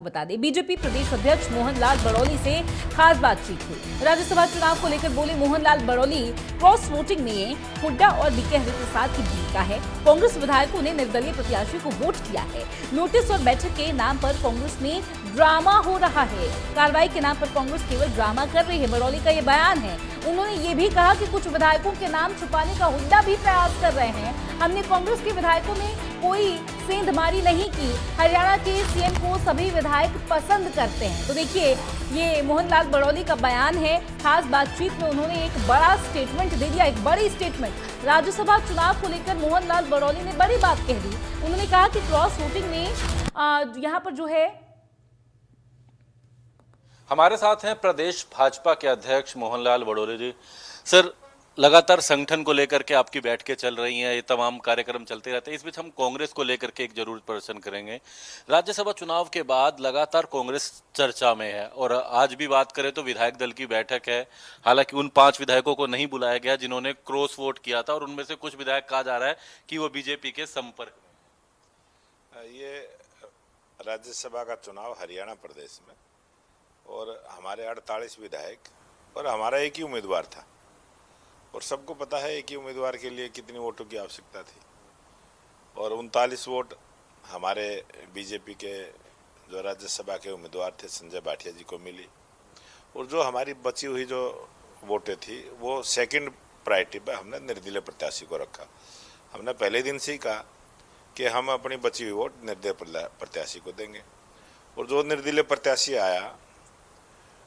बता दें, बीजेपी प्रदेश अध्यक्ष मोहनलाल बड़ौली से खास बातचीत हुई। राज्यसभा चुनाव को लेकर बोले मोहनलाल बड़ौली, क्रॉस वोटिंग में हुड्डा और बीके हरिप्रसाद की भूमिका है। कांग्रेस विधायकों ने निर्दलीय प्रत्याशी को वोट किया है। नोटिस और बैठक के नाम पर कांग्रेस में ड्रामा हो रहा है। कार्रवाई के नाम पर कांग्रेस केवल ड्रामा कर रही है, बड़ौली का ये बयान है। उन्होंने ये भी कहा कि कुछ विधायकों के नाम छुपाने का हुड्डा भी प्रयास कर रहे हैं। हमने कांग्रेस के विधायकों में कोई सेंधमारी नहीं की। हरियाणा के सीएम को सभी विधायक पसंद करते हैं। तो देखिए, ये मोहनलाल बड़ौली का बयान है। खास बातचीत में उन्होंने एक बड़ा स्टेटमेंट दे दिया, एक बड़ी स्टेटमेंट। राज्यसभा चुनाव को लेकर मोहनलाल बड़ौली ने बड़ी बात कह दी। उन्होंने कहा कि क्रॉस वोटिंग में यहाँ पर जो है, हमारे साथ हैं प्रदेश भाजपा के अध्यक्ष मोहनलाल बड़ौली जी। सर, लगातार संगठन को लेकर के आपकी बैठकें चल रही हैं, ये तमाम कार्यक्रम चलते रहते हैं। इस बीच हम कांग्रेस को लेकर के एक जरूर प्रदर्शन करेंगे। राज्यसभा चुनाव के बाद लगातार कांग्रेस चर्चा में है और आज भी बात करें तो विधायक दल की बैठक है। हालांकि उन 5 विधायकों को नहीं बुलाया गया जिन्होंने क्रॉस वोट किया था और उनमें से कुछ विधायक कहा जा रहा है कि वो बीजेपी के संपर्क में। ये राज्यसभा का चुनाव हरियाणा प्रदेश में और हमारे 48 विधायक और हमारा एक ही उम्मीदवार था और सबको पता है एक ही उम्मीदवार के लिए कितनी वोटों की आवश्यकता थी और 39 वोट हमारे बीजेपी के जो राज्यसभा के उम्मीदवार थे संजय भाटिया जी को मिली और जो हमारी बची हुई जो वोटें थी वो सेकंड प्रायोरिटी पर हमने निर्दलीय प्रत्याशी को रखा। हमने पहले दिन से ही कहा कि हम अपनी बची हुई वोट निर्दलीय प्रत्याशी को देंगे और जो निर्दलीय प्रत्याशी आया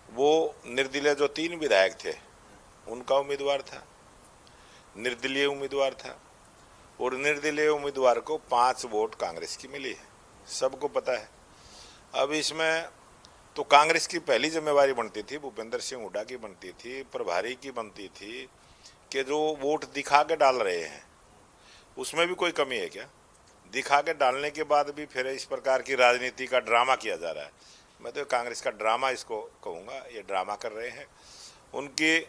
वो निर्दलीय जो 3 विधायक थे उनका उम्मीदवार था, निर्दलीय उम्मीदवार था और निर्दलीय उम्मीदवार को 5 वोट कांग्रेस की मिली है, सबको पता है। अब इसमें तो कांग्रेस की पहली जिम्मेवारी बनती थी, भूपेंद्र सिंह हुड्डा की बनती थी, प्रभारी की बनती थी कि जो वोट दिखा के डाल रहे हैं उसमें भी कोई कमी है क्या? दिखा के डालने के बाद भी फिर इस प्रकार की राजनीति का ड्रामा किया जा रहा है। मैं तो कांग्रेस का ड्रामा इसको कहूँगा, ये ड्रामा कर रहे हैं। उनकी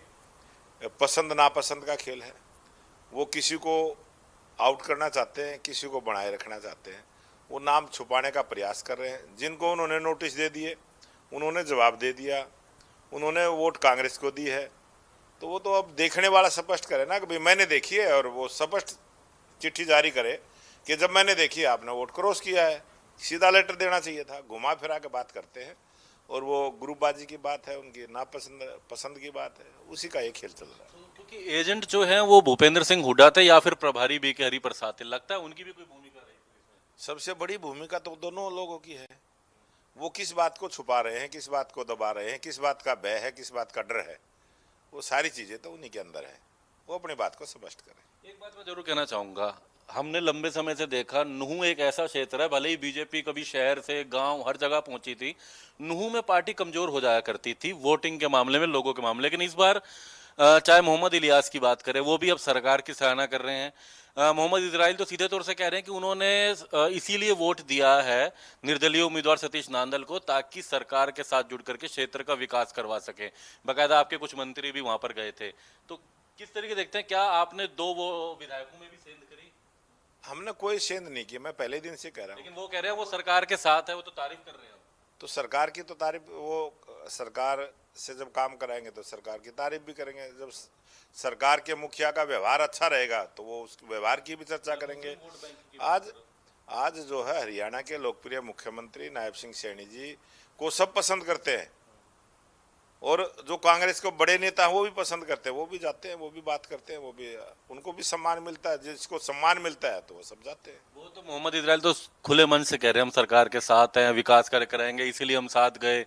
पसंद नापसंद का खेल है, वो किसी को आउट करना चाहते हैं, किसी को बनाए रखना चाहते हैं, वो नाम छुपाने का प्रयास कर रहे हैं। जिनको उन्होंने नोटिस दे दिए उन्होंने जवाब दे दिया, उन्होंने वोट कांग्रेस को दी है, तो वो तो अब देखने वाला स्पष्ट करे ना कि भाई मैंने देखी है और वो स्पष्ट चिट्ठी जारी करे कि जब मैंने देखी आपने वोट क्रॉस किया है। सीधा लेटर देना चाहिए था, घुमा फिरा के बात करते हैं और वो ग्रुपबाजी की बात है, उनकी नापसंद पसंद की बात है, उसी का एक खेल चल रहा है। क्योंकि एजेंट जो है वो भूपेंद्र सिंह हुड्डा थे या फिर प्रभारी बीके हरिप्रसाद थे, लगता है उनकी भी कोई भूमिका रही? सबसे बड़ी भूमिका तो दोनों लोगों की है। वो किस बात को छुपा रहे हैं, किस बात को दबा रहे हैं, किस बात का भय है, किस बात का डर है, वो सारी चीजें तो उन्हीं के अंदर है। वो अपनी बात को स्पष्ट करें। एक बात मैं जरूर कहना चाहूंगा, हमने लंबे समय से देखा नूह एक ऐसा क्षेत्र है, भले ही बीजेपी कभी शहर से गांव हर जगह पहुंची थी, नूह में पार्टी कमजोर हो जाया करती थी वोटिंग के मामले में, लोगों के मामले। लेकिन इस बार चाहे मोहम्मद इलियास की बात करें, वो भी अब सरकार की सराहना कर रहे हैं। मोहम्मद इजराइल तो सीधे तौर से कह रहे हैं कि उन्होंने इसीलिए वोट दिया है निर्दलीय उम्मीदवार सतीश नांदल को ताकि सरकार के साथ जुड़ करके क्षेत्र का विकास करवा सके। बाकायदा आपके कुछ मंत्री भी वहां पर गए थे, तो किस तरीके देखते हैं? क्या आपने 2 वो विधायकों में भी सेंध करी? हमने कोई सेंध नहीं की, मैं पहले दिन से कह रहा हूँ। लेकिन वो कह रहे हैं वो सरकार के साथ है, वो तो तारीफ कर रहे हैं। तो सरकार की तो तारीफ, वो सरकार से जब काम कराएंगे तो सरकार की तारीफ भी करेंगे। जब सरकार के मुखिया का व्यवहार अच्छा रहेगा तो वो उस व्यवहार की भी चर्चा करेंगे। आज जो है हरियाणा के लोकप्रिय मुख्यमंत्री नायब सिंह सैनी जी को सब पसंद करते हैं और जो कांग्रेस को बड़े नेता हैं वो भी पसंद करते हैं, वो भी जाते हैं, वो भी बात करते हैं, वो भी, उनको भी सम्मान मिलता है। जिसको सम्मान मिलता है तो वो सब जाते हैं। वो तो मोहम्मद इजराइल तो खुले मन से कह रहे हैं हम सरकार के साथ हैं, विकास कार्य कराएंगे, इसीलिए हम साथ गए।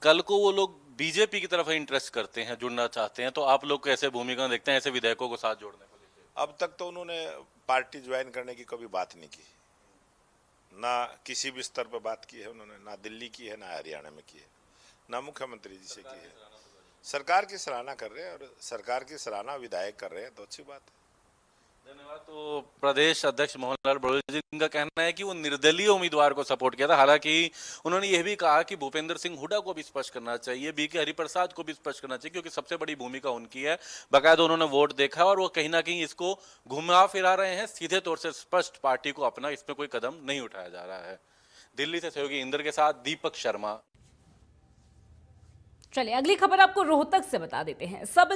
कल को वो लोग बीजेपी की तरफ इंटरेस्ट करते हैं, जुड़ना चाहते हैं, तो आप लोग कैसे भूमिका देखते हैं ऐसे विधायकों को साथ जोड़ने को लेकर? अब तक तो उन्होंने पार्टी ज्वाइन करने की कभी बात नहीं की, ना किसी भी स्तर पर बात की है उन्होंने, ना दिल्ली की है, ना हरियाणा में की है, ना मुख्यमंत्री जी से की है। सरकार की सराहना कर रहे हैं और सरकार की सराहना विधायक कर रहे हैं तो अच्छी बात है। धन्यवाद। तो प्रदेश अध्यक्ष मोहनलाल बड़ौली जी का कहना है कि वो निर्दलीय उम्मीदवार को सपोर्ट किया था। हालांकि उन्होंने यह भी कहा कि भूपेंद्र सिंह हुड्डा को भी स्पष्ट करना चाहिए, बीके हरिप्रसाद को भी स्पष्ट करना चाहिए, क्योंकि सबसे बड़ी भूमिका उनकी है। बाकायदा उन्होंने वोट देखा और वो कहीं ना कहीं इसको घुमा फिरा रहे हैं, सीधे तौर से स्पष्ट पार्टी को अपना इसमें कोई कदम नहीं उठाया जा रहा है। दिल्ली से सहयोगी इंद्र के साथ दीपक शर्मा। चलिए अगली खबर आपको रोहतक से बता देते हैं। सब